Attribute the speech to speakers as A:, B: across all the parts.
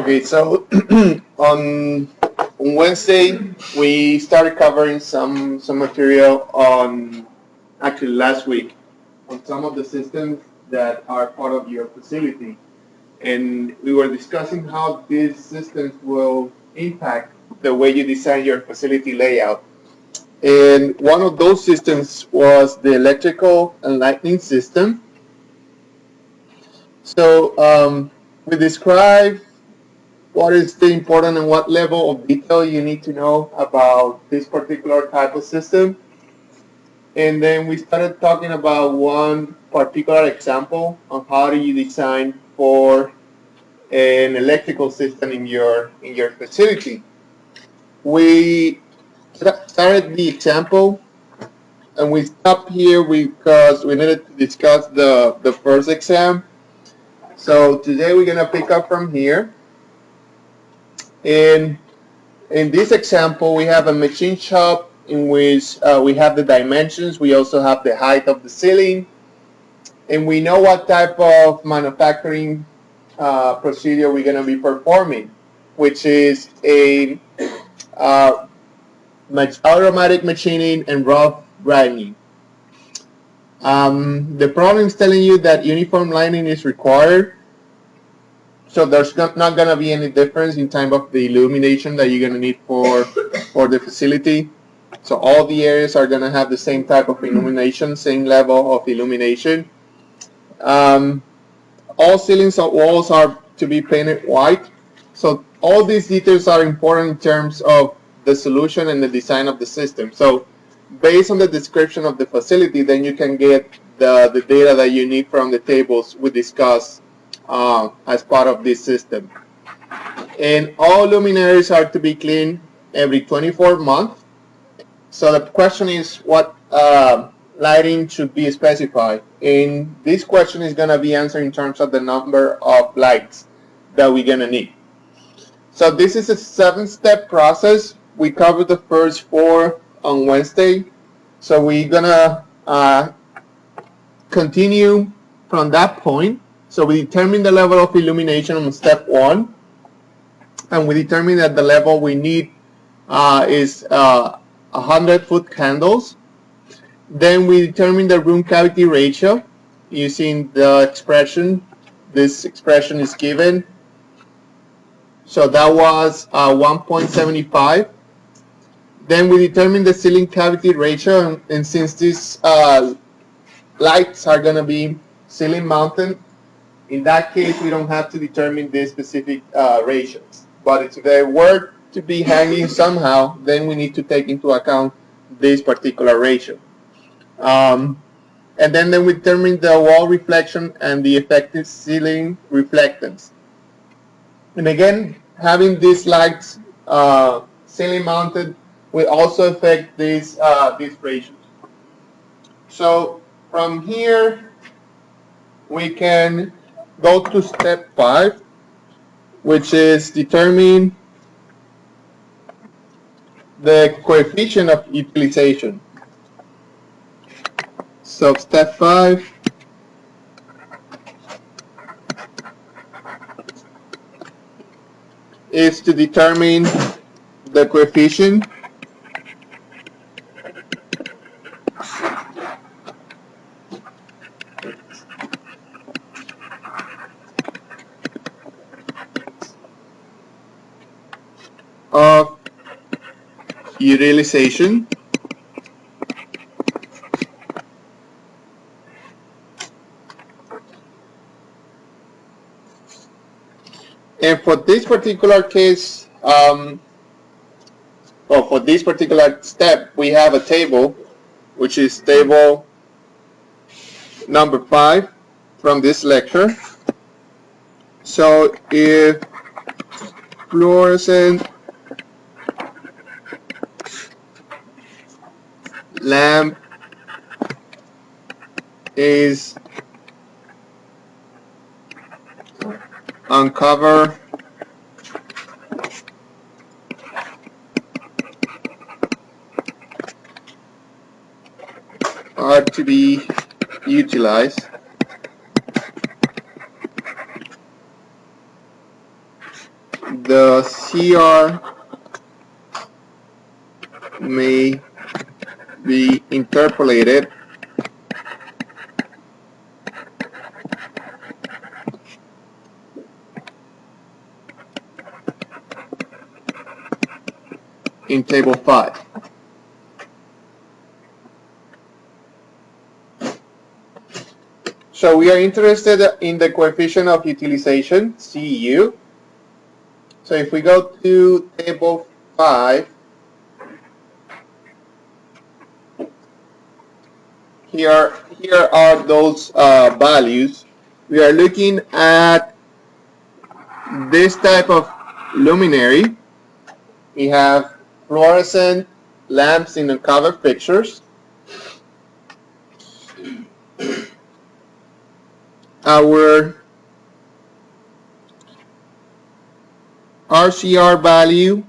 A: Okay, so on Wednesday we started covering some material on actually last week on some of the systems that are part of your facility, and we were discussing how these systems will impact the way you design your facility layout. And one of those systems was the electrical and lighting system. So we described what is the important and what level of detail you need to know about this particular type of system. And then we started talking about one particular example of how do you design for an electrical system in your facility. We started the example and we stopped here because we needed to discuss the first exam. So today we're gonna pick up from here. In in this example, we have a machine shop in which we have the dimensions. We also have the height of the ceiling, and we know what type of manufacturing procedure we're gonna be performing, which is a uh, automatic machining and rough grinding. The problem is telling you that uniform lining is required, so there's not going to be any difference in time of the illumination that you're going to need for the facility. So all the areas are going to have the same type of illumination, same level of illumination. Um, all ceilings or walls are to be painted white. So all these details are important in terms of the solution and the design of the system. So based on the description of the facility, then you can get the data that you need from the tables we discussed as part of this system. And all luminaries are to be cleaned every 24 months. So the question is what lighting should be specified. And this question is going to be answered in terms of the number of lights that we're going to need. So this is a 7-step process. We covered the first 4 on Wednesday. So we're going to continue from that point. So we determine the level of illumination on step 1, and we determine that the level we need is 100-foot candles. Then we determine the room cavity ratio using the expression. This expression is given. So that was 1.75. Then we determine the ceiling cavity ratio, and since these lights are going to be ceiling mounted, in that case, we don't have to determine the specific ratios. But if they were to be hanging somehow, then we need to take into account this particular ratio. And then we determine the wall reflection and the effective ceiling reflectance. And again, having these lights ceiling mounted will also affect these ratios. So from here, we can go to step 5, which is determine the coefficient of utilization. So step 5 is to determine the coefficient of utilization. And for this particular case, for this particular step, we have a table, which is table number 5 from this lecture. So if fluorescent lamp is uncovered are to be utilized. CR may be interpolated in table 5. So we are interested in the coefficient of utilization, CU. So if we go to table 5, here are those values. We are looking at this type of luminary. We have fluorescent lamps in the cover pictures. Our RCR value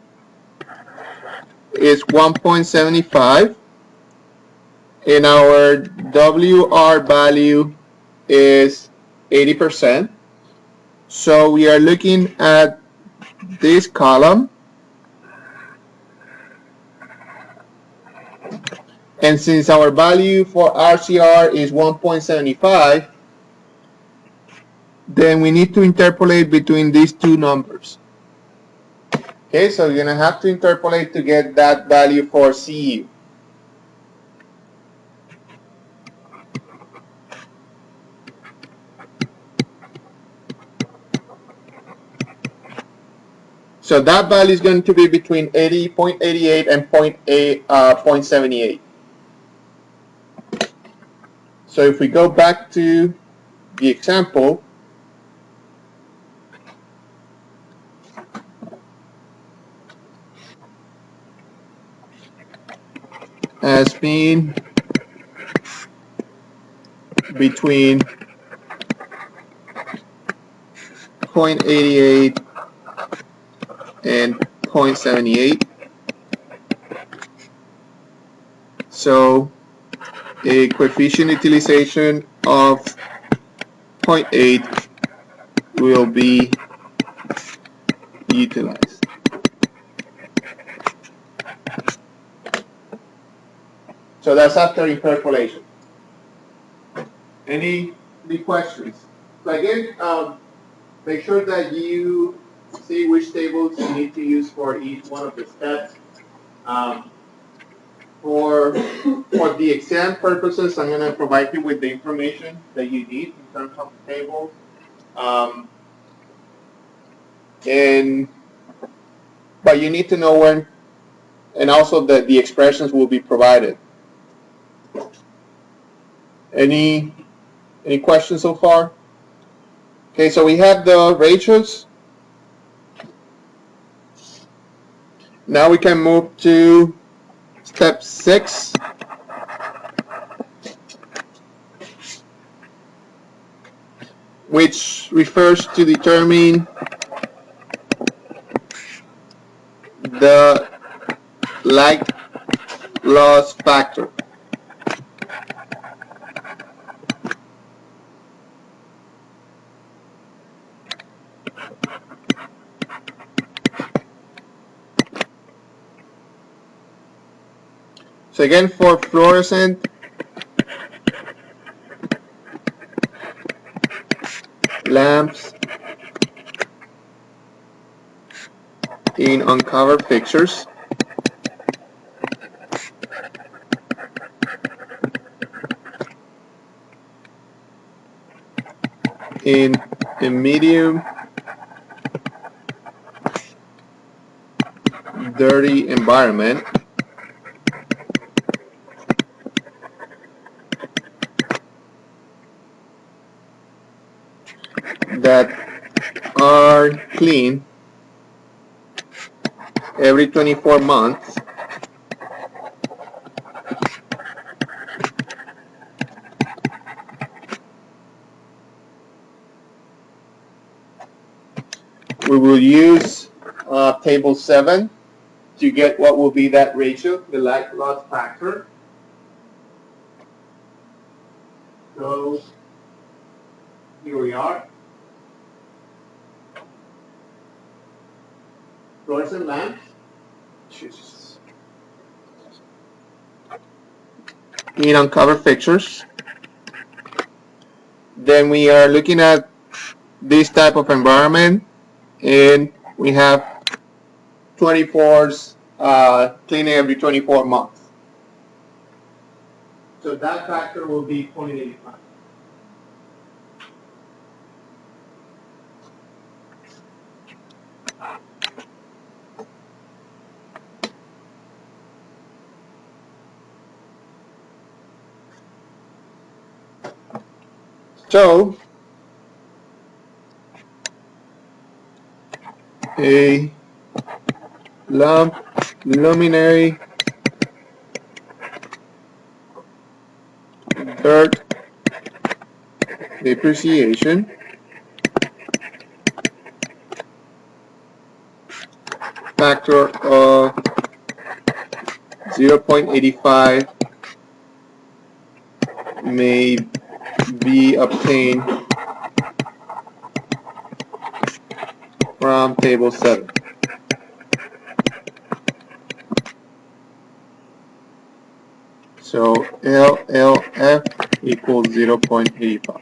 A: is 1.75 and our WR value is 80%. So we are looking at this column, and since our value for RCR is 1.75, then we need to interpolate between these two numbers. Okay, so you're going to have to interpolate to get that value for CU. So that value is going to be between 0.88 and 0.78. So if we go back to the example, as being between 0.88 and 0.78. So a coefficient utilization of 0.8 will be utilized. So that's after interpolation. Any questions? So again, make sure that you see which tables you need to use for each one of the steps. For the exam purposes, I'm going to provide you with the information that you need in terms of the tables. But you need to know when, and also the expressions will be provided. Any questions so far? Okay, so we have the ratios. Now we can move to step 6. Which refers to determine the light loss factor. So again, for fluorescent lamps in uncovered pictures, in a medium dirty environment, that are clean every 24 months, we will use table 7 to get what will be that ratio, the light loss factor. So here we are. fluorescent lamps. Jesus. In uncovered fixtures. Then we are looking at this type of environment, and we have 24s cleaning every 24 months. So that factor will be 0.85. So a lamp luminary dirt depreciation factor of 0.85 may be obtained from table 7. So LLF equals 0.85.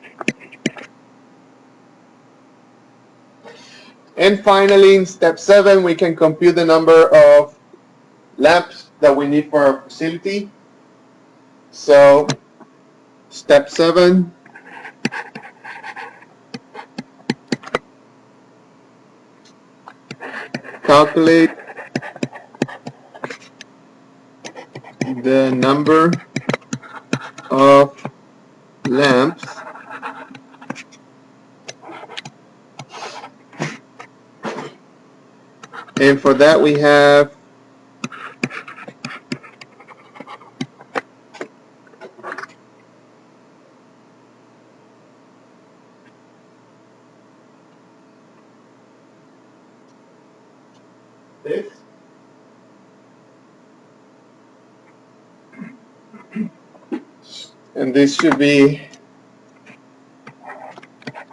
A: And finally, in step 7, we can compute the number of lamps that we need for our facility. So step 7, calculate the number of lamps and for that we have this. And this should be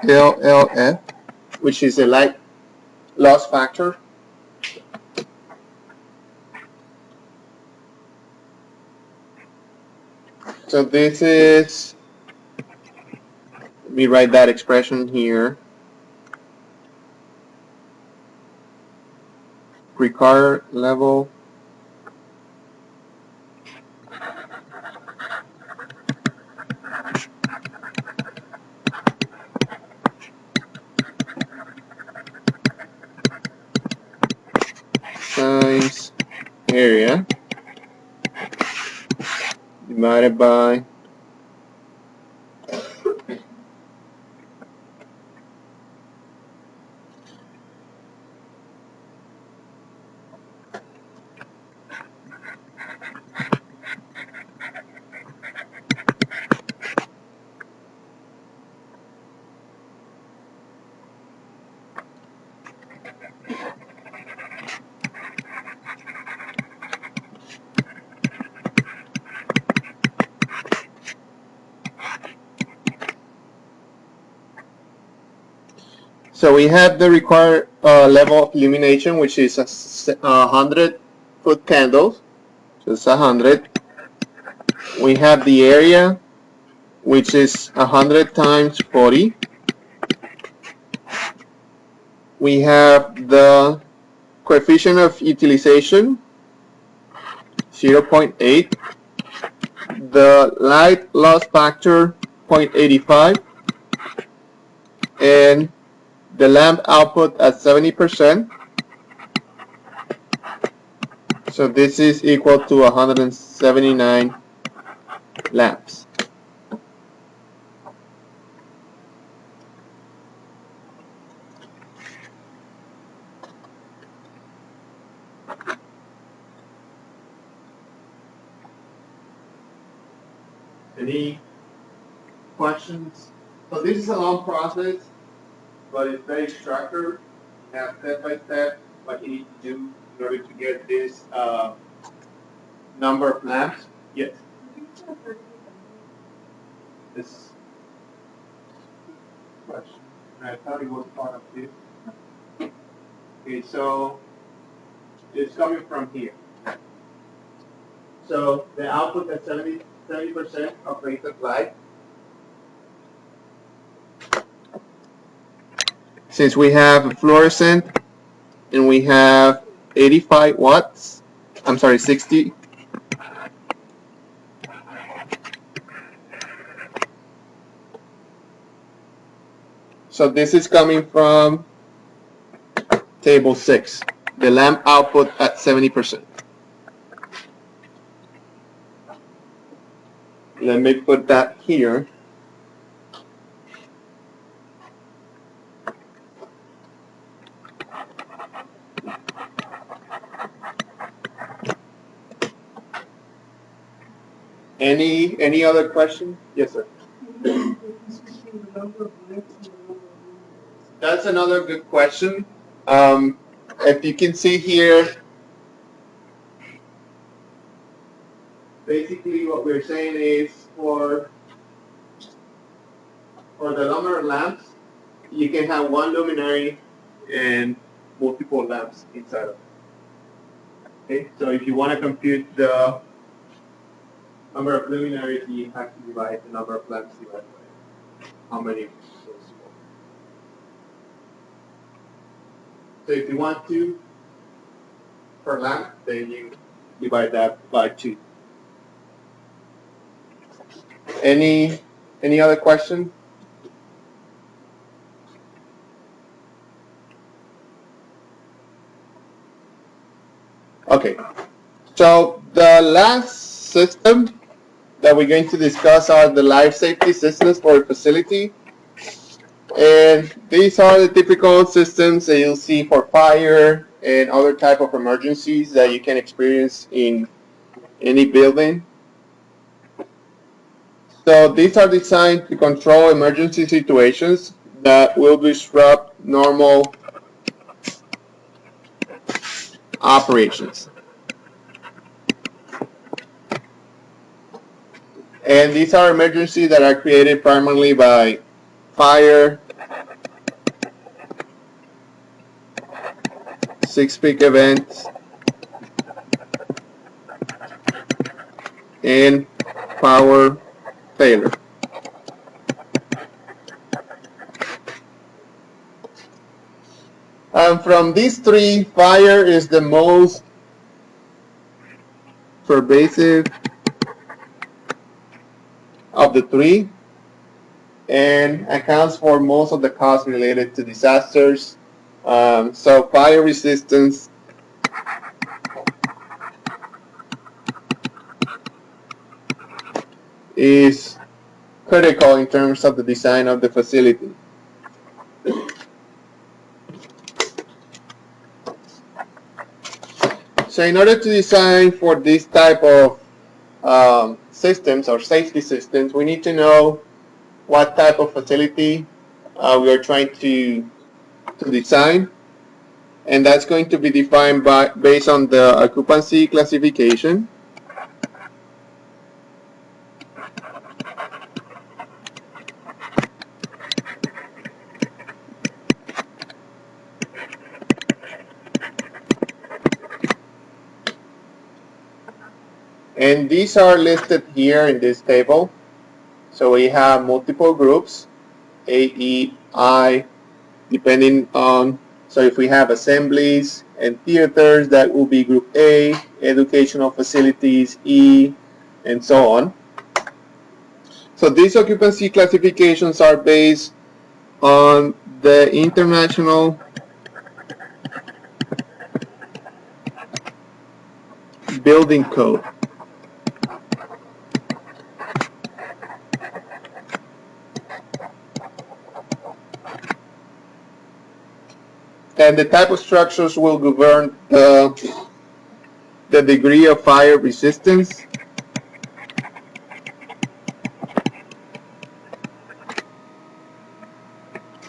A: LLF, which is a light loss factor. So this is, let me write that expression here. Required level times area divided by so we have the required level of illumination, which is 100-foot candles. So it's 100. We have the area, which is 100 times 40. We have the coefficient of utilization, 0.8. The light loss factor, 0.85. And the lamp output at 70%. So this is equal to 179 lamps. Any questions? So this is a long process, but it's very structured. You have step by step what you need to do in order to get this number of lamps. Yes. This question. I thought it was part of this. Okay, so is coming from here. So the output at 70% of rated light. Since we have a fluorescent and we have 85 watts, I'm sorry, 60. So this is coming from table 6, the lamp output at 70%. Let me put that here. Any other question? Yes, sir. That's another good question. If you can see here, basically what we're saying is for the number of lamps, you can have one luminary and multiple lamps inside of it. Okay, so if you want to compute the number of luminaries, you have to divide the number of lamps divided by how many. So if you want 2 per lamp, then you divide that by 2. Any other question? Okay, so the last system that we're going to discuss are the life safety systems for a facility. And these are the typical systems that you'll see for fire and other type of emergencies that you can experience in any building. So these are designed to control emergency situations that will disrupt normal operations. And these are emergencies that are created primarily by fire, 6-peak events, and power failure. From these 3, fire is the most pervasive of the 3 and accounts for most of the costs related to disasters. So fire resistance is critical in terms of the design of the facility. So in order to design for this type of systems or safety systems, we need to know what type of facility we are trying to design, and that's going to be defined based on the occupancy classification. And these are listed here in this table. So we have multiple groups, A, E, I, depending on, so if we have assemblies and theaters, that will be group A, educational facilities, E, and so on. So these occupancy classifications are based on the International Building Code. And the type of structures will govern the degree of fire resistance,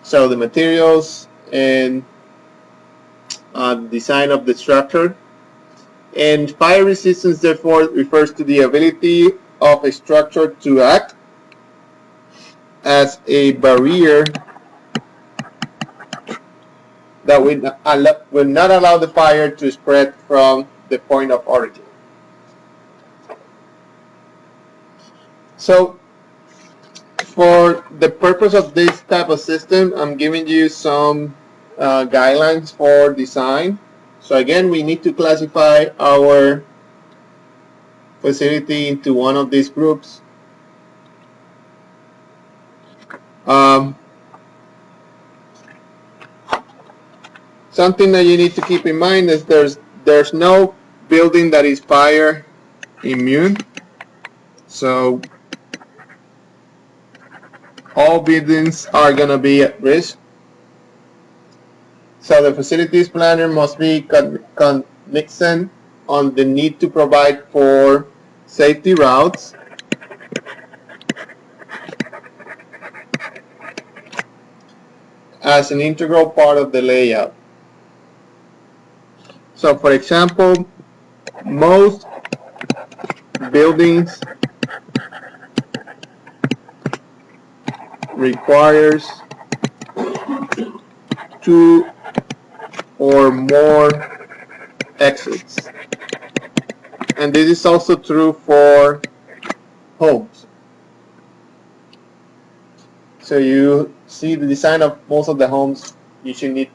A: so the materials and design of the structure. And fire resistance, therefore, refers to the ability of a structure to act as a barrier that will not allow the fire to spread from the point of origin. So for the purpose of this type of system, I'm giving you some guidelines for design. So again, we need to classify our facility into one of these groups. Something that you need to keep in mind is there's no building that is fire immune. So all buildings are going to be at risk. So the facilities planner must be cognizant on the need to provide for safety routes, as an integral part of the layout. So for example, most buildings requires 2 or more exits. And this is also true for homes. So you see the design of most of the homes, you should need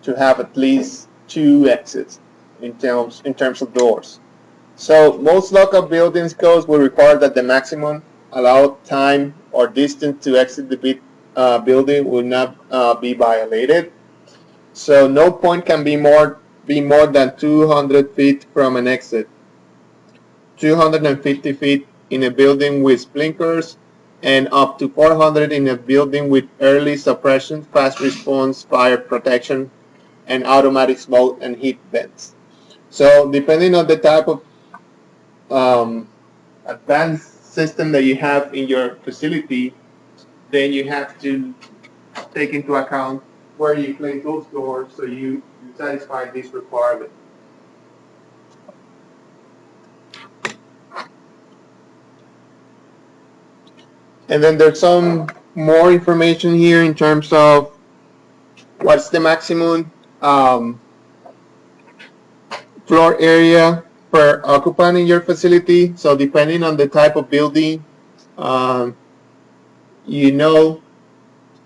A: to have at least 2 exits in terms of doors. So most local buildings codes will require that the maximum allowed time or distance to exit the building will not be violated. So no point can be more than 200 feet from an exit, 250 feet in a building with sprinklers, and up to 400 in a building with early suppression, fast response, fire protection, and automatic smoke and heat vents. So depending on the type of advanced system that you have in your facility, then you have to take into account where you place those doors so you satisfy this requirement. And then there's some more information here in terms of what's the maximum floor area per occupant in your facility. So depending on the type of building, you know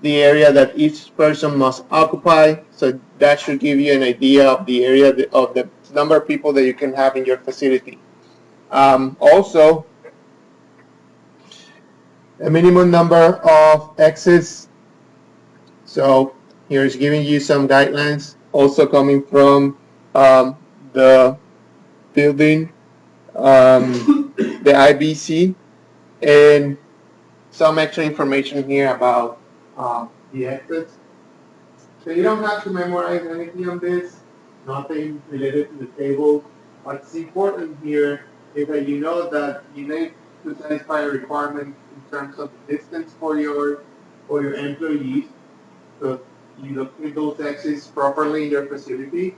A: the area that each person must occupy. So that should give you an idea of the area of the number of people that you can have in your facility. Also, a minimum number of exits. So here's giving you some guidelines, also coming from the building, the IBC, and some extra information here about the exits. So you don't have to memorize anything on this, nothing related to the table. What's important here is that you know that you need to satisfy a requirement in terms of distance for your employees. So you locate those exits properly in your facility.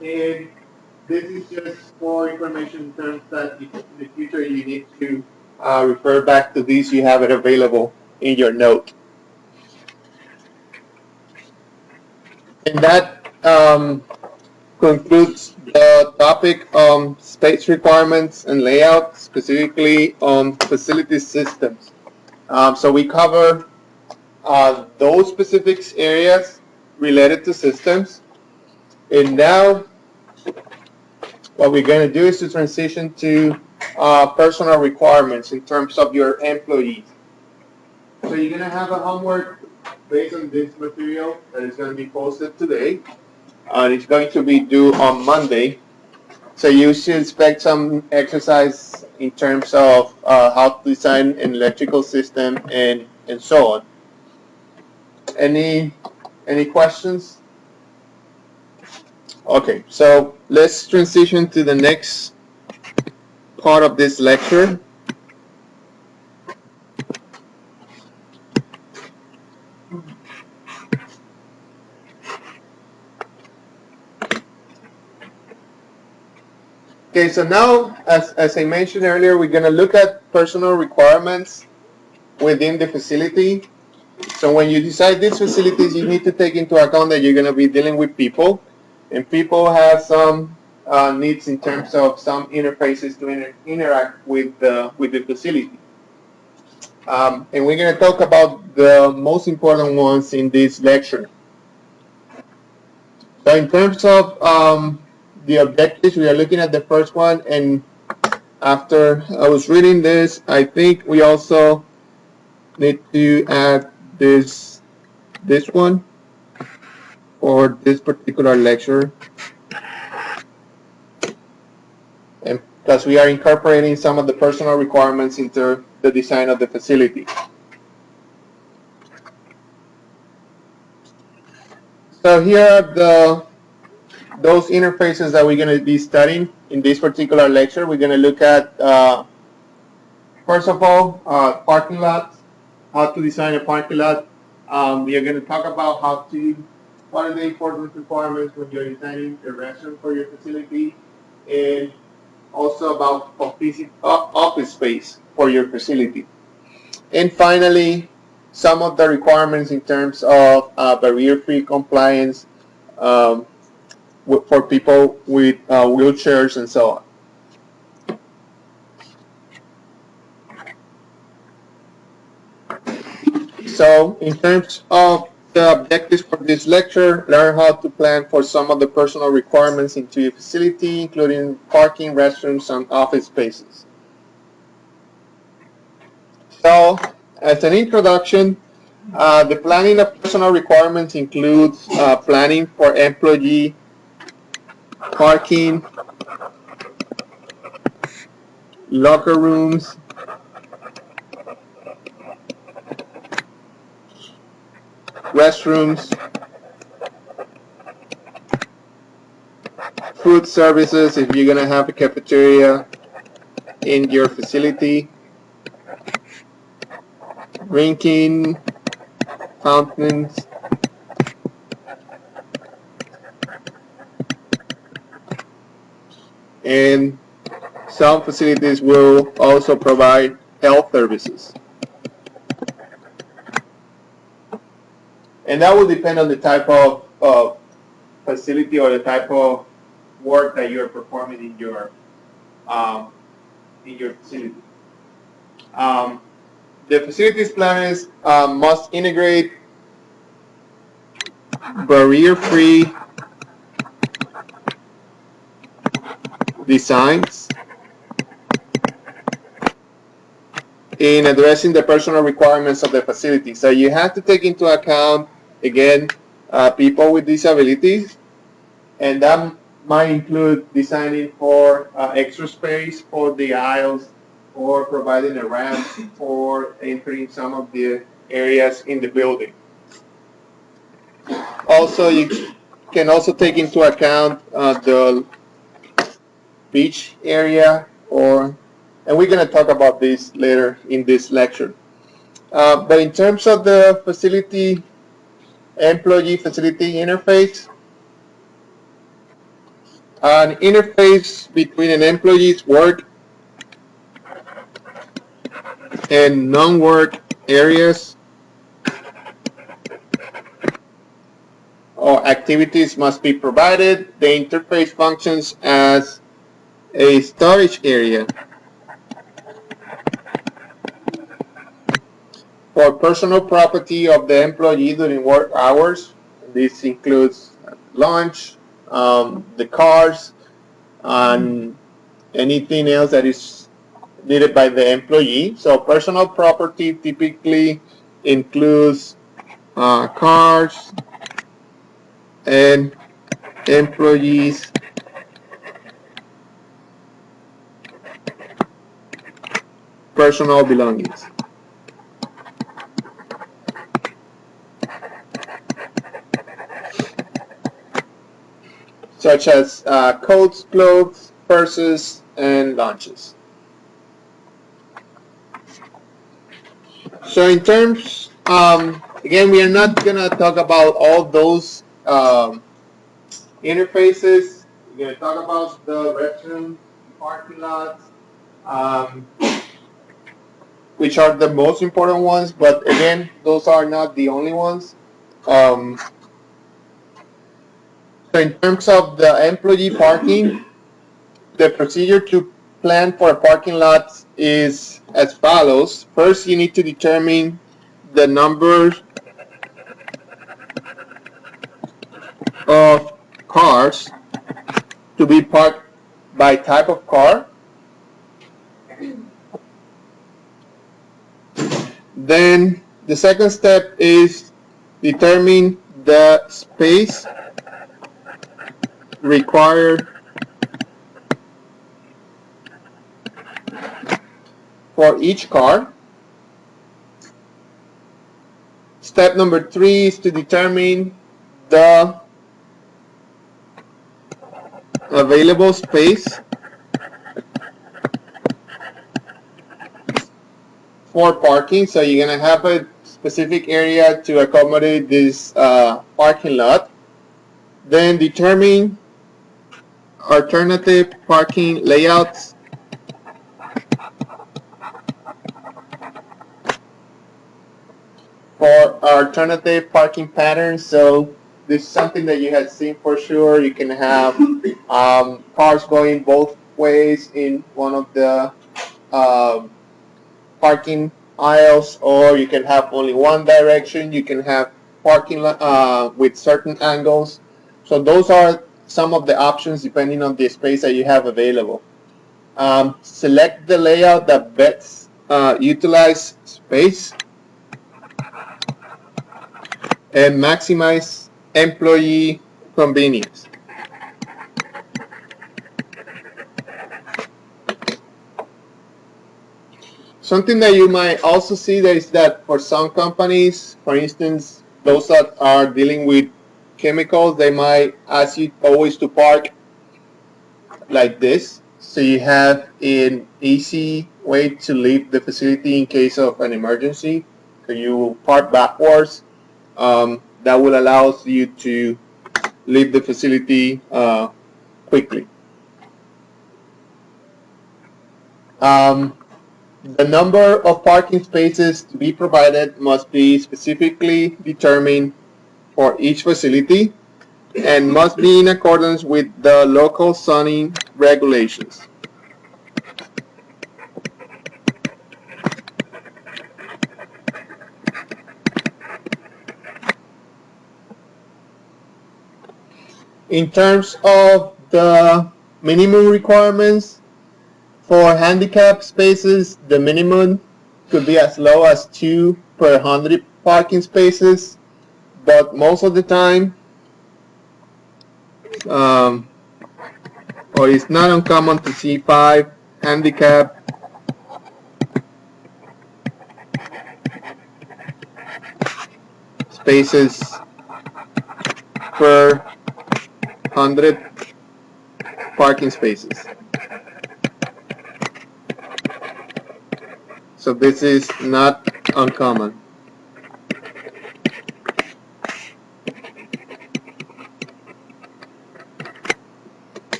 A: And this is just for information in terms that in the future you need to refer back to this. You have it available in your note. And that concludes the topic on space requirements and layout, specifically on facility systems. So we cover those specific areas related to systems. And now what we're going to do is to transition to personal requirements in terms of your employees. So you're going to have a homework based on this material that is going to be posted today. And it's going to be due on Monday. So you should expect some exercise in terms of how to design an electrical system and so on. Any questions? Okay, so let's transition to the next part of this lecture. Okay, so now, as I mentioned earlier, we're going to look at personal requirements within the facility. So when you decide these facilities, you need to take into account that you're going to be dealing with people, and people have some needs in terms of some interfaces to interact with the facility. And we're going to talk about the most important ones in this lecture. So in terms of the objectives, we are looking at the first one, and after I was reading this, I think we also need to add this one for this particular lecture, and because we are incorporating some of the personal requirements into the design of the facility. So here are those interfaces that we're going to be studying in this particular lecture. We're going to look at, first of all, parking lots, how to design a parking lot. We are going to talk about what are the important requirements when you're designing a restaurant for your facility, and also about office space for your facility. And finally, some of the requirements in terms of barrier-free compliance um, for people with wheelchairs and so on. So in terms of the objectives for this lecture, learn how to plan for some of the personal requirements into your facility, including parking, restrooms, and office spaces. So as an introduction, the planning of personal requirements includes planning for employee parking, locker rooms, restrooms, food services if you're going to have a cafeteria in your facility, drinking fountains, and some facilities will also provide health services. And that will depend on the type of facility or the type of work that you're performing um, in your facility. Um, the facilities planners must integrate barrier-free designs in addressing the personal requirements of the facility. So you have to take into account, again, people with disabilities, and that might include designing for extra space for the aisles, or providing a ramp for entering some of the areas in the building. Also, you can also take into account the beach area, and we're going to talk about this later in this lecture. But in terms of the employee facility interface, an interface between an employee's work and non-work areas or activities must be provided. The interface functions as a storage area for personal property of the employee during work hours. This includes lunch, the cars, and anything else that is needed by the employee. So personal property typically includes cars and employees' personal belongings, such as coats, clothes, purses, and lunches. So in terms, again, we are not going to talk about all those interfaces. We're going to talk about the restroom, parking lots, which are the most important ones, but again, those are not the only ones. So in terms of the employee parking, the procedure to plan for a parking lot is as follows. First, you need to determine the number of cars to be parked by type of car. Then the second step is determine the space required for each car. Step number 3 is to determine the available space for parking. So you're going to have a specific area to accommodate this parking lot. Then determine alternative parking layouts. For alternative parking patterns, so this is something that you have seen for sure. You can have cars going both ways in one of the parking aisles, or you can have only one direction. You can have parking with certain angles. So those are some of the options depending on the space that you have available. Select the layout that best utilize space and maximize employee convenience. Something that you might also see there is that for some companies, for instance, those that are dealing with chemicals, they might ask you always to park like this. So you have an easy way to leave the facility in case of an emergency. So you park backwards. That will allow you to leave the facility quickly. The number of parking spaces to be provided must be specifically determined for each facility and must be in accordance with the local zoning regulations. In terms of the minimum requirements for handicap spaces, the minimum could be as low as 2 per 100 parking spaces, but most of the time, or it's not uncommon to see 5 handicap spaces per 100 parking spaces. So this is not uncommon.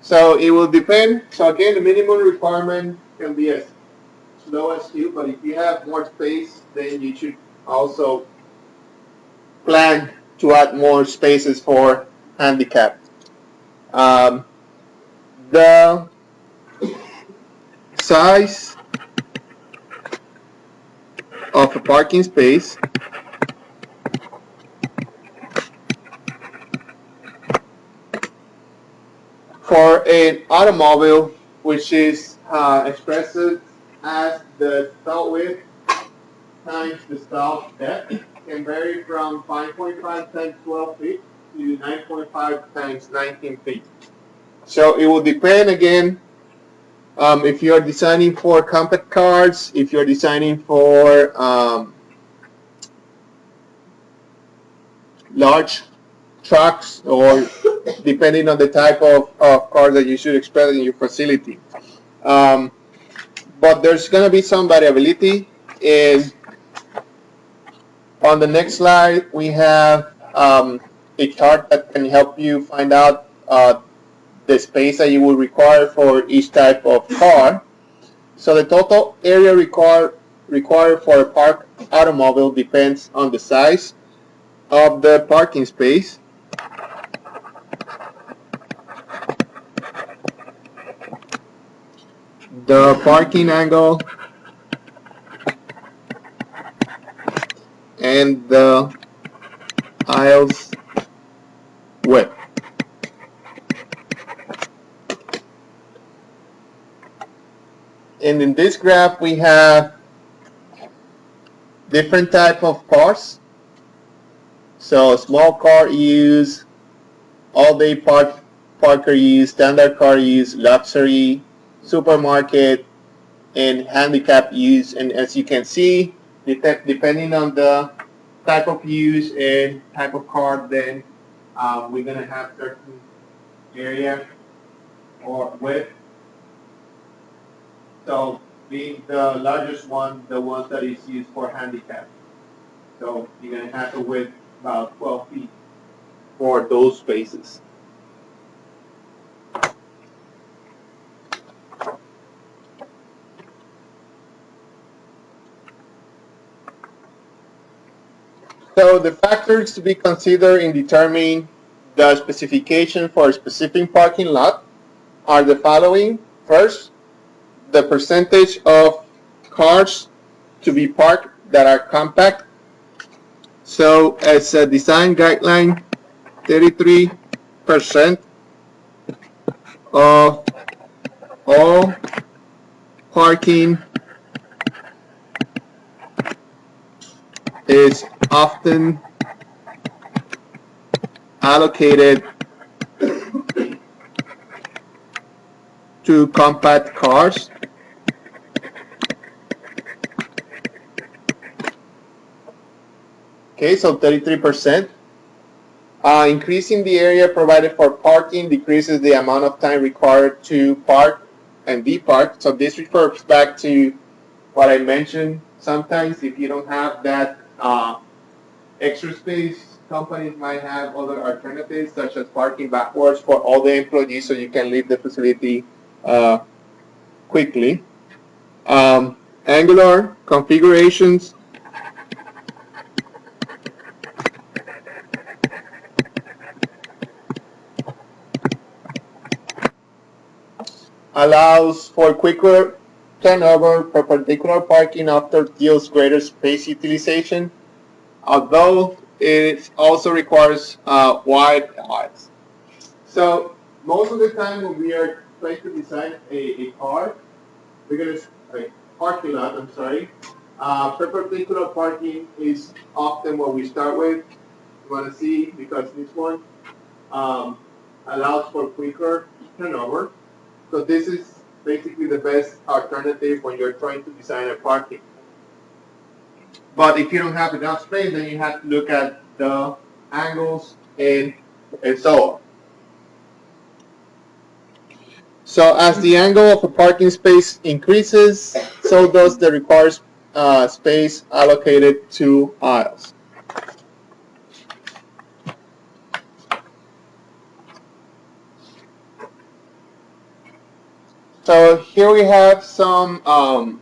A: So it will depend. So again, the minimum requirement can be as low as 2, but if you have more space, then you should also plan to add more spaces for handicap. The size of a parking space for an automobile, which is expressed as the stall width times the stall depth, can vary from 5.5 times 12 feet to 9.5 times 19 feet. So it will depend again if you're designing for compact cars, if you're designing for large trucks, or depending on the type of car that you should expect in your facility. But there's going to be some variability. And on the next slide, we have a chart that can help you find out the space that you will require for each type of car. So the total area required for a parked automobile depends on the size of the parking space, the parking angle, and the aisle's width. And in this graph, we have different type of cars. So small car use, all-day parker use, standard car use, luxury, supermarket, and handicap use. And as you can see, depending on the type of use and type of car, then we're gonna have certain area or width. So being the largest one, the one that is used for handicap. So you're gonna have a width about 12 feet for those spaces. So the factors to be considered in determining the specification for a specific parking lot are the following. First, the percentage of cars to be parked that are compact. So as a design guideline, 33% of all parking is often allocated to compact cars. Okay, so 33%. Increasing the area provided for parking decreases the amount of time required to park and depark. So this refers back to what I mentioned. Sometimes if you don't have that extra space, companies might have other alternatives such as parking backwards for all the employees so you can leave the facility quickly. Angular configurations allows for quicker turnover. Perpendicular parking often yields greater space utilization, although it also requires wide aisles. So most of the time when we are trying to design a car, we're going to parking lot. I'm sorry. Perpendicular parking is often what we start with. You want to see because this one allows for quicker turnover. So this is basically the best alternative when you're trying to design a parking. But if you don't have enough space, then you have to look at the angles and so on. So as the angle of a parking space increases, so does the required space allocated to aisles. So here we have some of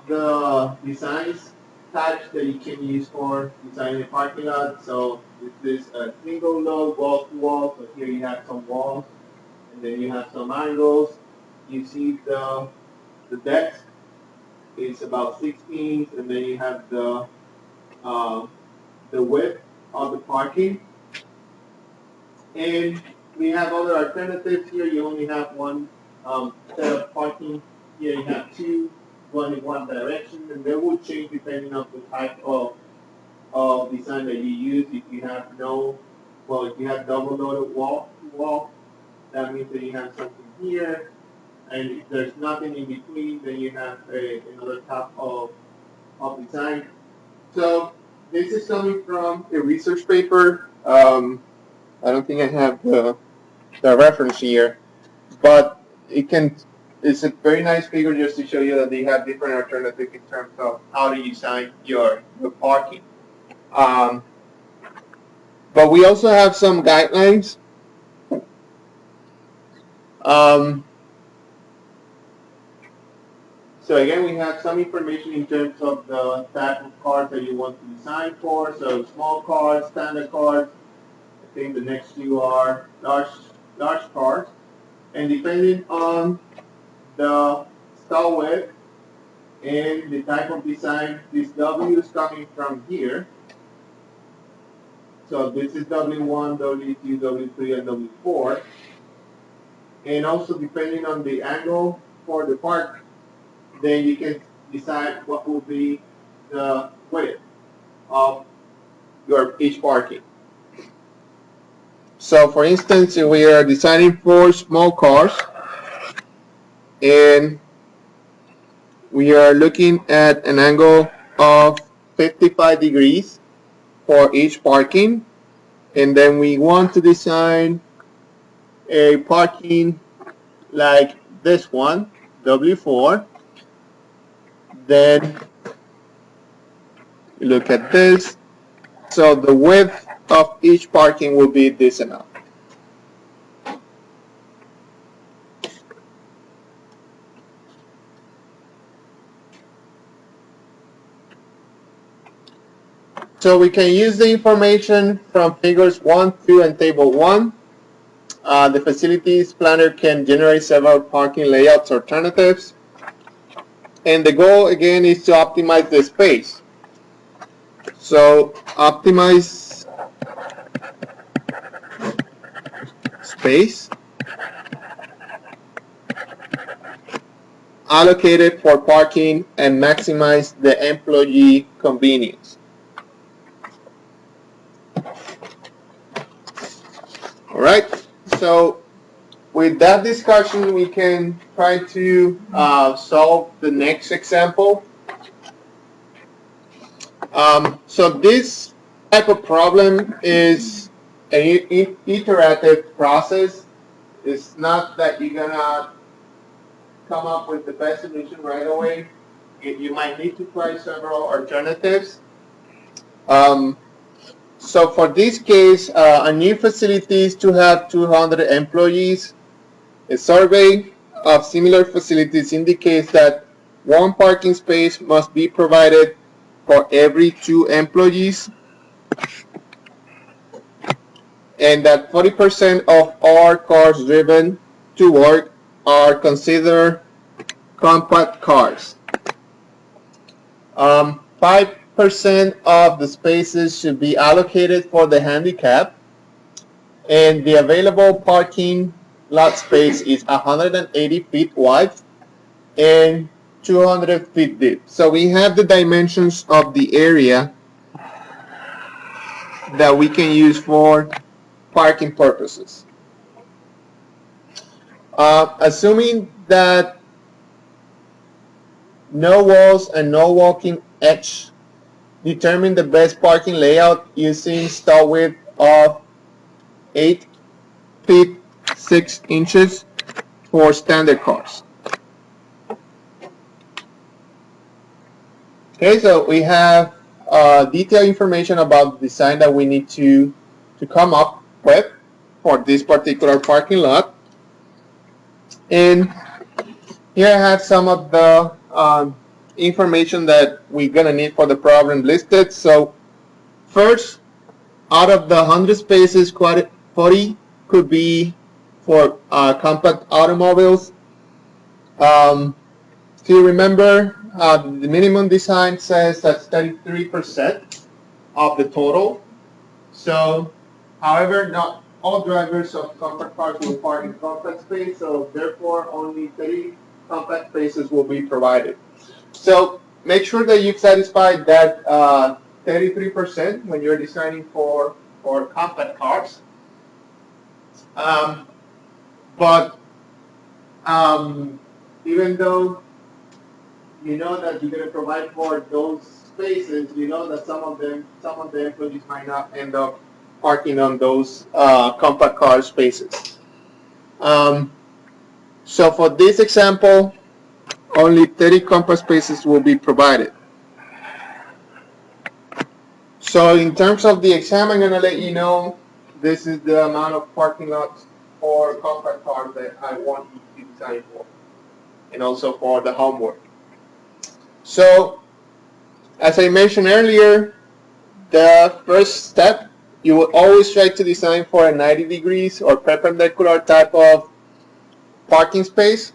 A: the designs types that you can use for designing a parking lot. So this is a single load wall to wall. So here you have some walls, and then you have some angles. You see the depth is about 16, and then you have the width of the parking. And we have other alternatives here. You only have one set of parking. Here you have two going in one direction, and they will change depending on the type of design that you use. If you have if you have double loaded wall to wall, that means that you have something here. And if there's nothing in between, then you have another type of design. So this is coming from a research paper. I don't think I have the reference here, but it's a very nice figure just to show you that they have different alternatives in terms of how to design your parking. But we also have some guidelines Um, so again, we have some information in terms of the type of cars that you want to design for. So small cars, standard cars. I think the next few are large cars. And depending on the stall width and the type of design, this W is coming from here. So this is W1, W2, W3, and W4. And also depending on the angle for the park, then you can decide what will be the width of your each parking. So for instance, if we are designing for small cars and we are looking at an angle of 55 degrees for each parking, and then we want to design a parking like this one, W4, then look at this. So the width of each parking will be this amount. So we can use the information from figures 1, 2, and table 1. The facilities planner can generate several parking layouts alternatives. And the goal again is to optimize the space. So optimize space allocated for parking and maximize the employee convenience. All right, so with that discussion, we can try to solve the next example. So this type of problem is an iterative process. It's not that you're gonna come up with the best solution right away. You might need to try several alternatives. So for this case, a new facility is to have 200 employees. A survey of similar facilities indicates that one parking space must be provided for every 2 employees, and that 40% of all cars driven to work are considered compact cars. 5% of the spaces should be allocated for the handicap, and the available parking lot space is 180 feet wide and 200 feet deep. So we have the dimensions of the area that we can use for parking purposes. Assuming that no walls and no walking edge, determine the best parking layout using stall width of 8 feet 6 inches for standard cars. Okay, so we have detailed information about the design that we need to come up with for this particular parking lot. And here I have some of the information that we're gonna need for the problem listed. So first, out of the 100 spaces, 40 could be for compact automobiles. Still remember, the minimum design says that's 33% of the total. So, however, not all drivers of compact cars will park in compact space, so therefore only 30 compact spaces will be provided. So make sure that you've satisfied that 33% when you're designing for compact cars. But even though you know that you're going to provide for those spaces, you know that some of the employees might not end up parking on those compact car spaces. So for this example, only 30 compact spaces will be provided. So in terms of the exam, I'm going to let you know this is the amount of parking lots for compact cars that I want you to design for, and also for the homework. So, as I mentioned earlier, the first step, you will always try to design for a 90 degrees or perpendicular type of parking space.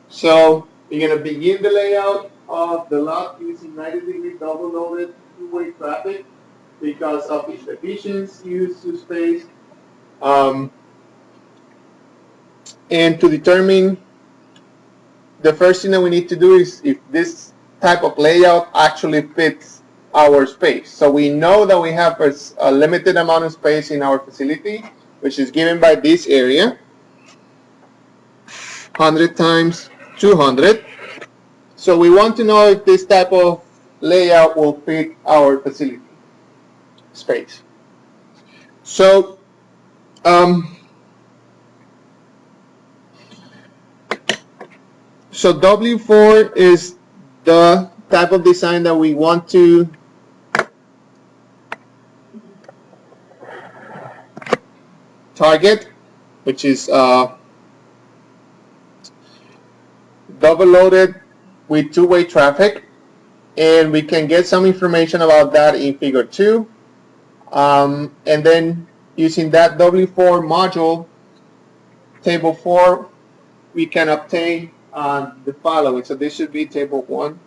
A: So you're going to begin the layout of the lot using 90-degree double-loaded two-way traffic because of its efficiency use to space. And to determine, the first thing that we need to do is if this type of layout actually fits our space. So we know that we have a limited amount of space in our facility, which is given by this area, 100 times 200. So we want to know if this type of layout will fit our facility space. So so W4 is the type of design that we want to target, which is double loaded with two-way traffic, and we can get some information about that in figure 2. And then using that W4 module, table 4, we can obtain the following. So this should be table 1.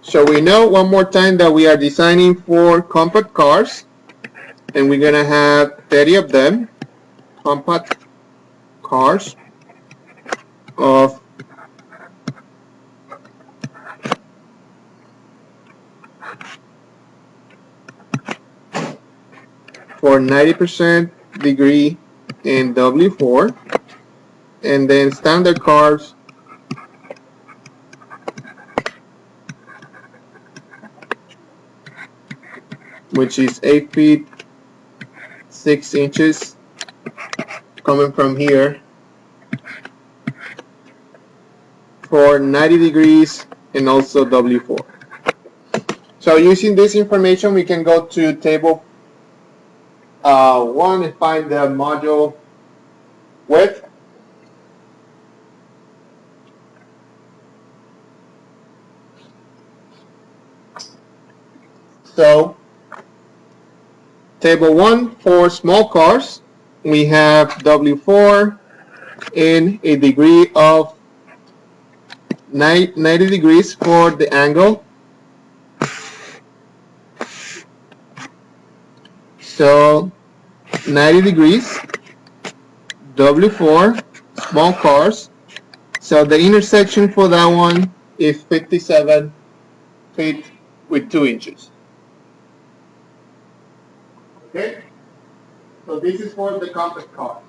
A: So we know one more time that we are designing for compact cars, and we're going to have 30 of them, compact cars of for 90% degree in W4, and then standard cars which is 8 feet 6 inches coming from here for 90 degrees and also W4. So using this information, we can go to table 1 and find the module width. So table 1 for small cars, we have W4 in a degree of 90 degrees for the angle. So 90 degrees, W4, small cars. So the intersection for that one is 57 feet with 2 inches. Okay? So this is for the compact car.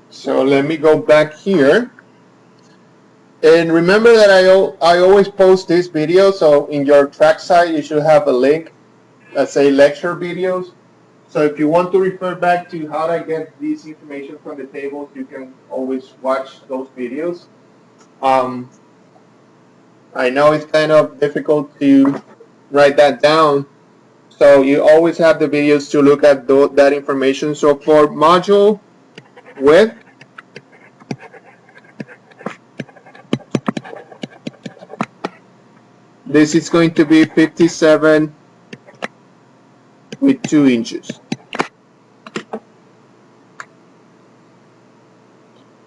A: So let me go back here. And remember that I always post this video, so in your track site you should have a link that say lecture videos. So if you want to refer back to how to get this information from the tables, you can always watch those videos. I know it's kind of difficult to write that down, so you always have the videos to look at that information. So for module width, this is going to be 57 with 2 inches.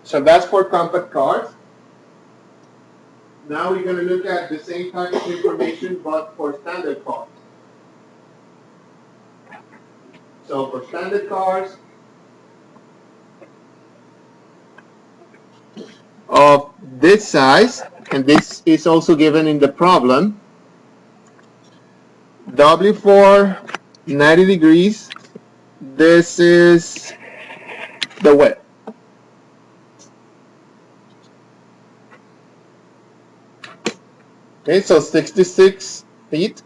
A: So that's for compact cars. Now we're going to look at the same type of information but for standard cars. So for standard cars of this size, and this is also given in the problem, W4 90 degrees, this is the width. Okay, so 66 feet.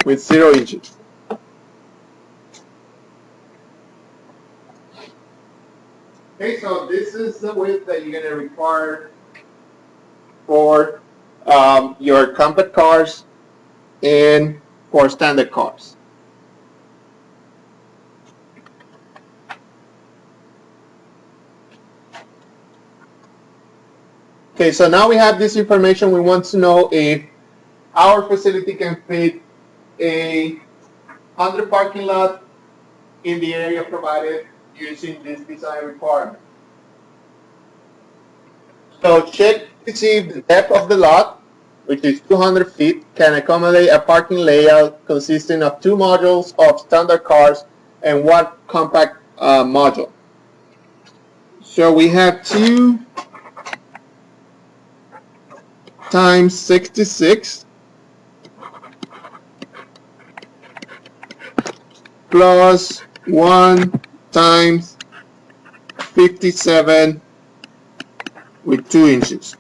A: With 0 inches. Okay, so this is the width that you're going to require for your compact cars and for standard cars. Okay, so now we have this information. We want to know if our facility can fit a 100 parking lot in the area provided using this design requirement. So check to see if the depth of the lot, which is 200 feet, can accommodate a parking layout consisting of 2 modules of standard cars and 1 compact module. So we have 2 times 66 plus 1 times 57 with 2 inches.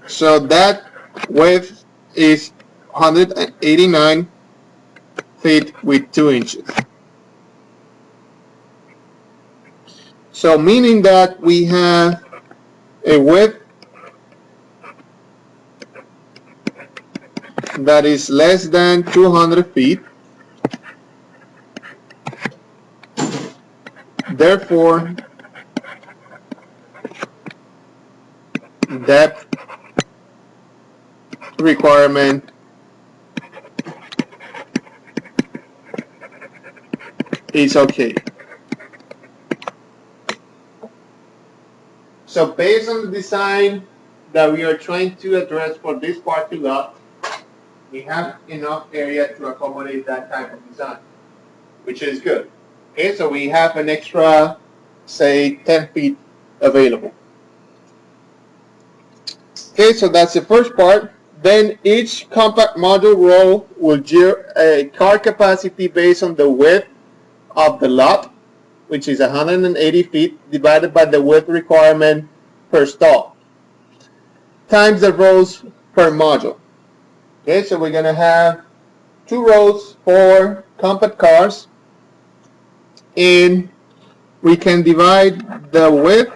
A: So that width is 189 feet with 2 inches. So meaning that we have a width that is less than 200 feet. Therefore, depth requirement is okay. So based on the design that we are trying to address for this parking lot, we have enough area to accommodate that type of design, which is good. Okay, so we have an extra, say, 10 feet available. Okay, so that's the first part. Then each compact module row will yield a car capacity based on the width of the lot, which is 180 feet, divided by the width requirement per stall, times the rows per module. Okay, so we're going to have 2 rows for compact cars, and we can divide the width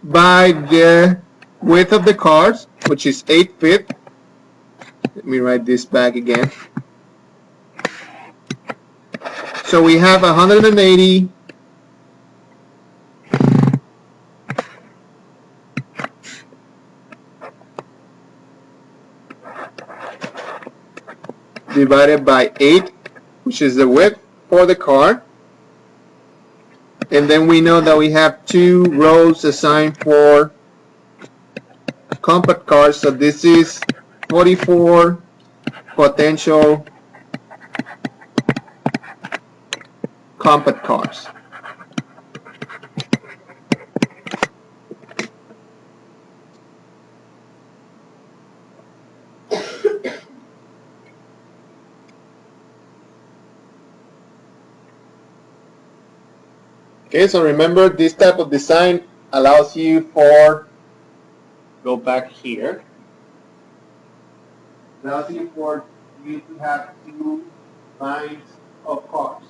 A: by the width of the cars, which is 8 feet. Let me write this back again. So we have 180 divided by 8, which is the width for the car. And then we know that we have 2 rows assigned for compact cars. So this is 44 potential compact cars. Okay, so remember, this type of design allows you for, go back here, allows you for you to have 2 lines of cars.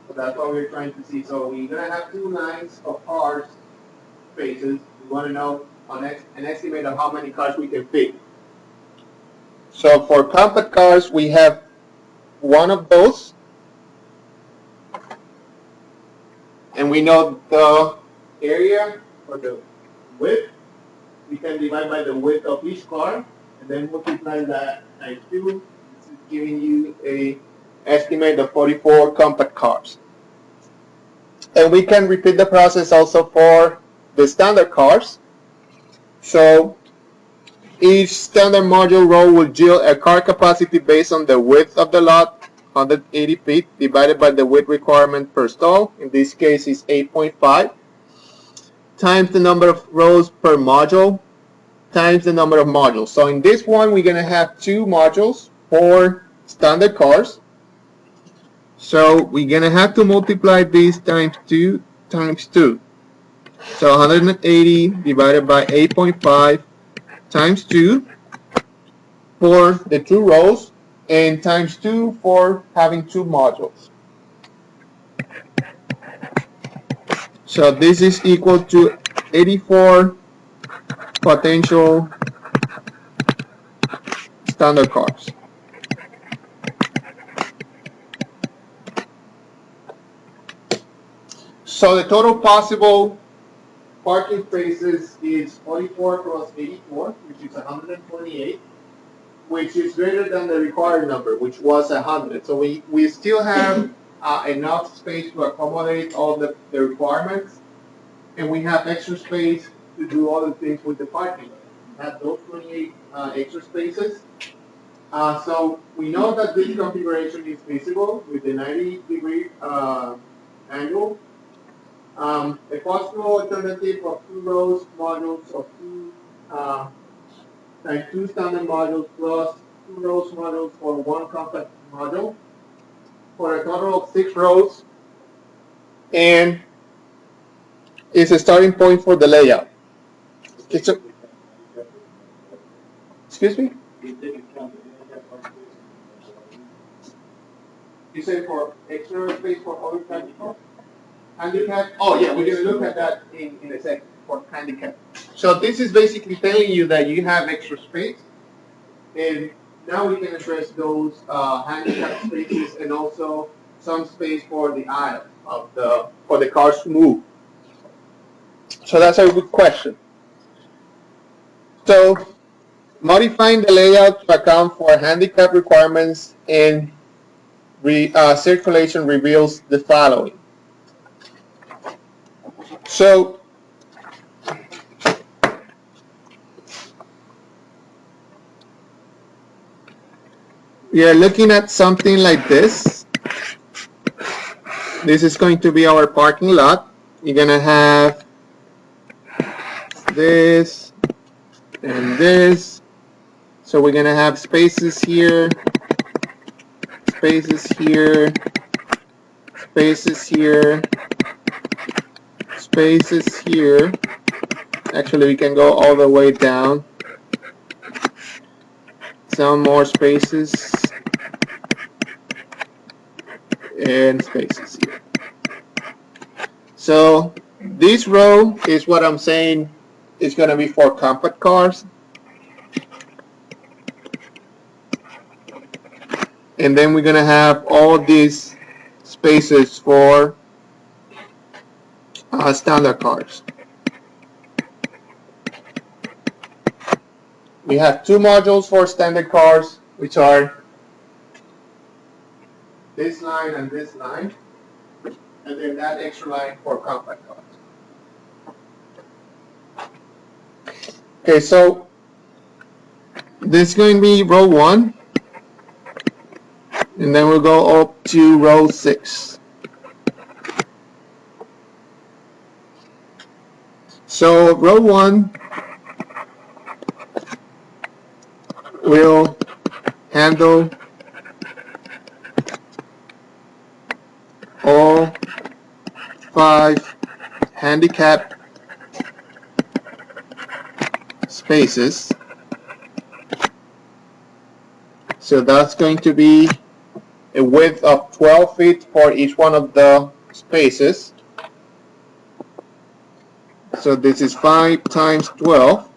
A: So that's what we're trying to see. So we're going to have 2 lines of cars spaces. We want to know an estimate of how many cars we can fit. So for compact cars, we have 1 of those. And we know the area or the width. We can divide by the width of each car and then multiply that times 2. This is giving you a estimate of 44 compact cars. And we can repeat the process also for the standard cars. So each standard module row will yield a car capacity based on the width of the lot, 180 feet, divided by the width requirement per stall. In this case, is 8.5, times the number of rows per module, times the number of modules. So in this one, we're going to have 2 modules for standard cars. So we're going to have to multiply this times 2 times 2. So 180 divided by 8.5 times 2 for the 2 rows, and times 2 for having 2 modules. So this is equal to 84 potential standard cars. So the total possible parking spaces is 44 plus 84, which is 128, which is greater than the required number, which was 100. So we still have enough space to accommodate all the requirements, and we have extra space to do other things with the parking. We have those 28 extra spaces. So we know that this configuration is feasible with the 90-degree angle. A possible alternative of 2 rows modules of like 2 standard modules plus 2 rows modules for 1 compact module for a total of 6 rows, and is a starting point for the layout. Okay, so, excuse me? You say for extra space for other types of handicap? Oh yeah, we're going to look at that in a second for handicap. So this is basically telling you that you have extra space, and now we can address those handicap spaces and also some space for the aisle for the cars to move. So that's a good question. So modifying the layout to account for handicap requirements and circulation reveals the following. So we are looking at something like this. This is going to be our parking lot. You're going to have this and this. So we're going to have spaces here, spaces here, spaces here, spaces here. Actually, we can go all the way down. Some more spaces and spaces here. So this row is what I'm saying is going to be for compact cars. And then we're going to have all these spaces for standard cars. We have 2 modules for standard cars, which are this line and this line, and then that extra line for compact cars. Okay, so this is going to be row 1, and then we'll go up to row 6. So row 1 will handle all 5 handicap spaces. So that's going to be a width of 12 feet for each one of the spaces. So this is 5 times 12.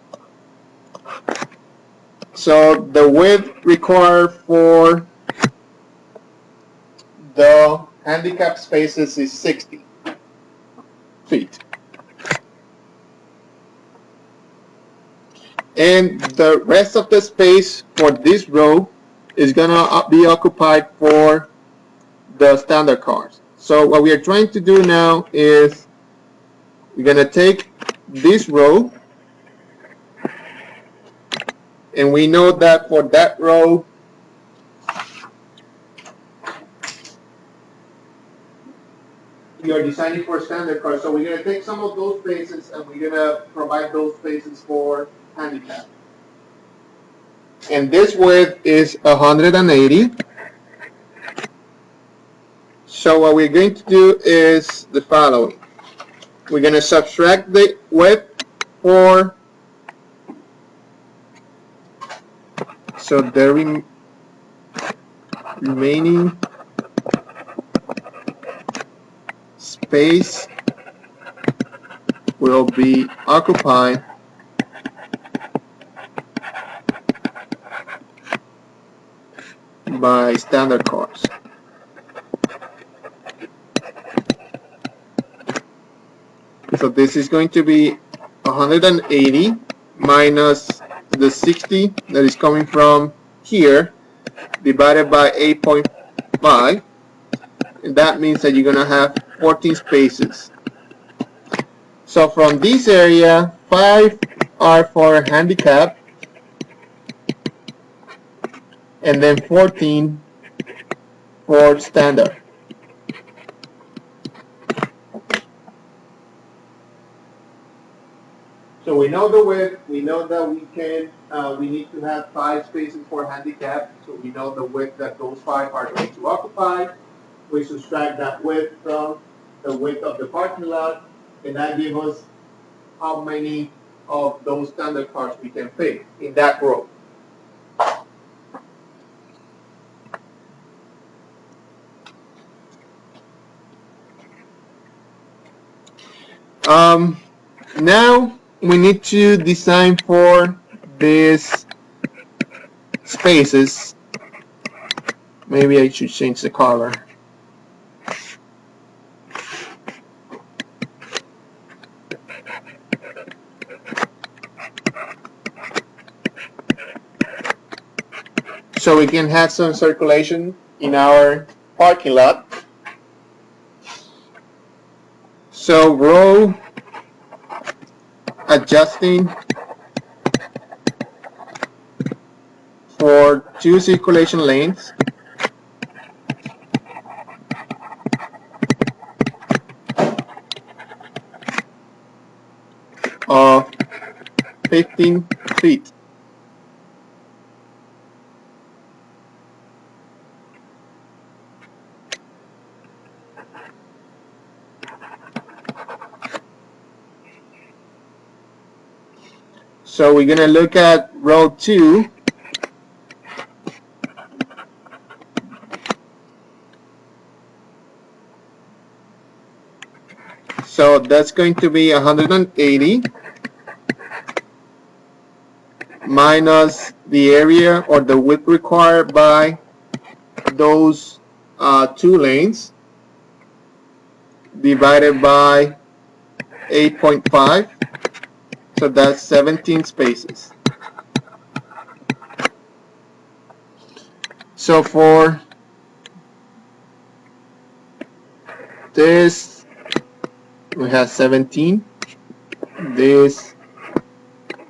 A: So the width required for the handicap spaces is 60 feet. And the rest of the space for this row is going to be occupied for the standard cars. So what we are trying to do now is we're going to take this row, and we know that for that row we are designing for standard cars. So we're going to take some of those spaces and we're going to provide those spaces for handicap. And this width is 180. So what we're going to do is the following. We're going to subtract the width for, so the remaining space will be occupied by standard cars. So this is going to be 180 minus the 60 that is coming from here divided by 8.5, and that means that you're going to have 14 spaces. So from this area, 5 are for handicap, and then 14 for standard. So we know the width, we know that we need to have 5 spaces for handicap, so we know the width that those 5 are going to occupy. We subtract that width from the width of the parking lot, and that gives us how many of those standard cars we can fit in that row. Now we need to design for these spaces. Maybe I should change the color. So we can have some circulation in our parking lot. So row adjusting for 2 circulation lanes. Of 15 feet. So we're going to look at row 2. So that's going to be 180 minus the area or the width required by those 2 lanes divided by 8.5. So that's 17 spaces. So for this, we have 17, this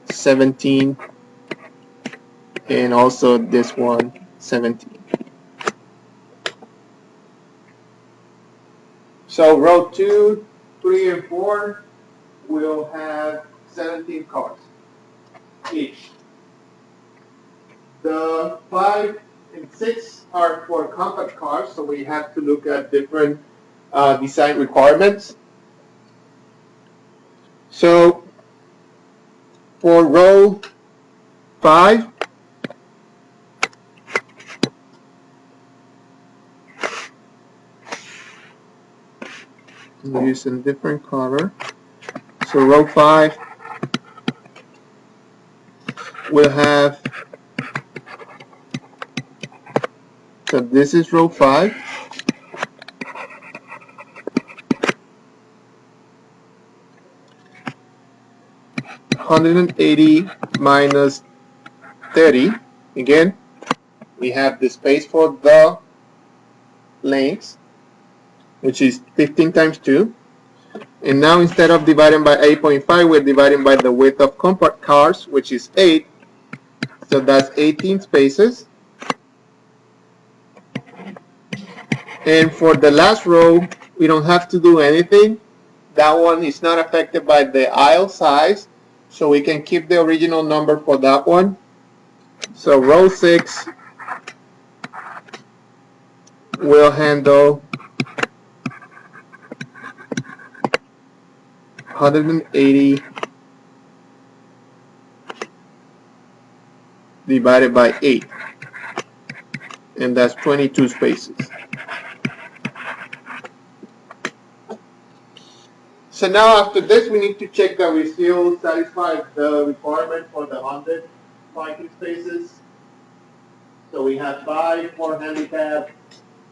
A: 17, and also this one 17. So row 2, 3, and 4 will have 17 cars each. The 5 and 6 are for compact cars, so we have to look at different design requirements. So for row 5, I'm using a different color. So row 5 will have, so this is row 5. $180 minus 30. Again, we have the space for the lanes, which is 15 times 2. And now instead of dividing by 8.5, we're dividing by the width of compact cars, which is 8. So that's 18 spaces. And for the last row, we don't have to do anything. That one is not affected by the aisle size, so we can keep the original number for that one. So row 6 will handle 180 divided by 8, and that's 22 spaces. So now after this, we need to check that we still satisfy the requirement for the 100 parking spaces. So we have 5 for handicap,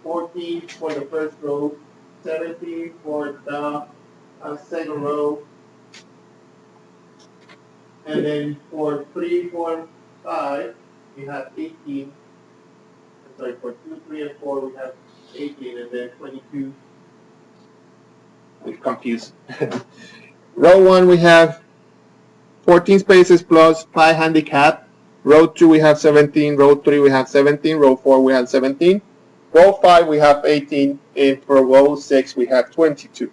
A: 14 for the first row, 17 for the second row, and then for 3, 4, 5, we have 18. I'm sorry, for 2, 3, and 4, we have 18, and then 22. I'm confused. Row 1, we have 14 spaces plus 5 handicap. Row 2, we have 17. Row 3, we have 17. Row 4, we have 17. Row 5, we have 18. And for row 6, we have 22.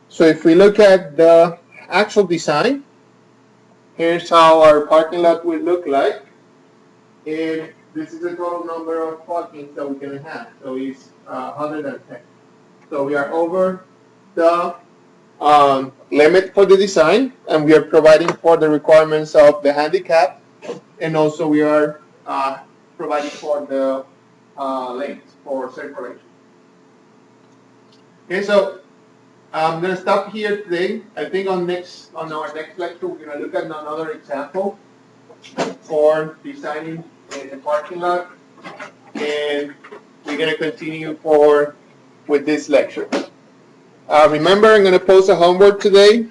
A: So if we look at the actual design, here's how our parking lot will look like. And this is the total number of parkings that we're going to have. So it's 110. So we are over the limit for the design, and we are providing for the requirements of the handicap, and also we are providing for the lanes for circulation. Okay, so I'm going to stop here today. I think on our next lecture, we're going to look at another example for designing a parking lot, and we're going to continue with this lecture. Remember, I'm going to post a homework today.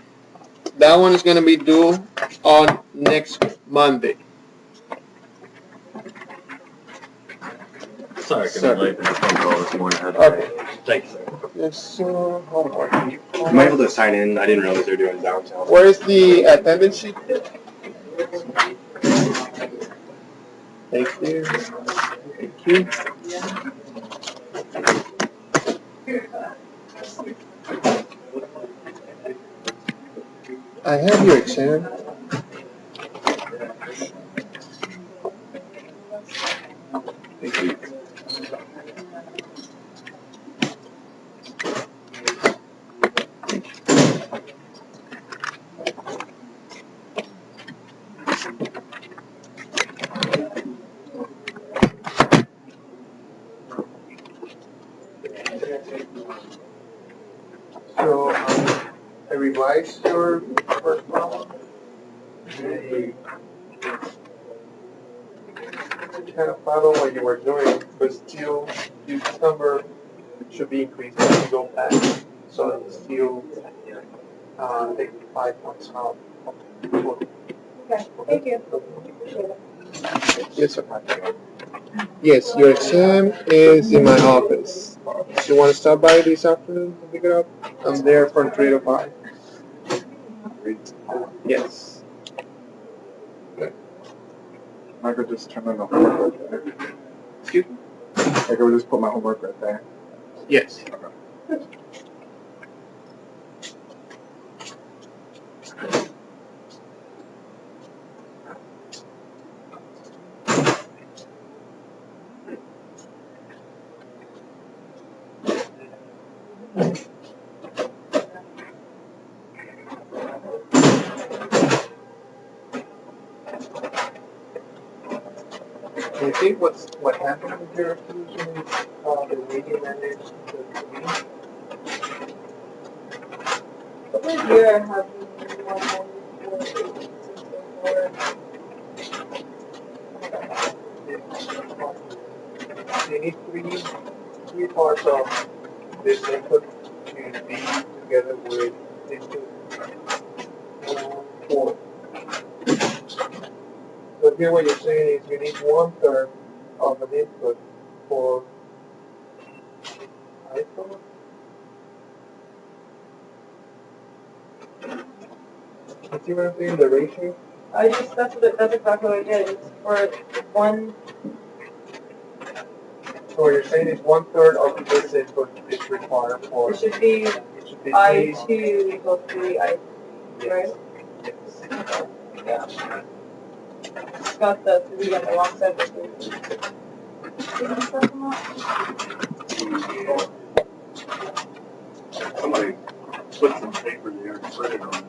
A: That one is going to be due on next Monday.
B: Sorry, I couldn't late in the phone call this morning.
A: Okay.
B: Thanks, sir.
A: Yes, sir. Homework.
B: Am I able to sign in? I didn't realize they were doing downtown.
A: Where is the attendance sheet? Thank you. Thank you. I have your exam. Thank you. So, I revised your first problem. I kind of follow what you were doing, but still, this number should be increased as you go back. So it's still take 5 points out.
C: Okay, thank you. Appreciate it.
A: Yes, sir. Yes, your exam is in my office. You want to stop by this afternoon to pick it up? I'm there from 3 to 5. Yes.
D: I could just turn in the homework right there.
A: Excuse me?
D: I could just put my homework right there.
A: Yes. I think what happened with your solution is the way you managed the meeting.
C: Every year I have one
A: You need three parts of this input to be together with input 4. So here what you're saying is you need 1/3 of an input for iPhone. You see what I'm saying? The ratio?
C: that's exactly what I did. It's for one.
A: So what you're saying is 1/3 of this input is required for.
C: It should be I2 equals 3 I, right?
A: Yes. Yeah.
C: It's got the 3 on the wrong side of the 3.
B: Somebody put some paper there and put it on.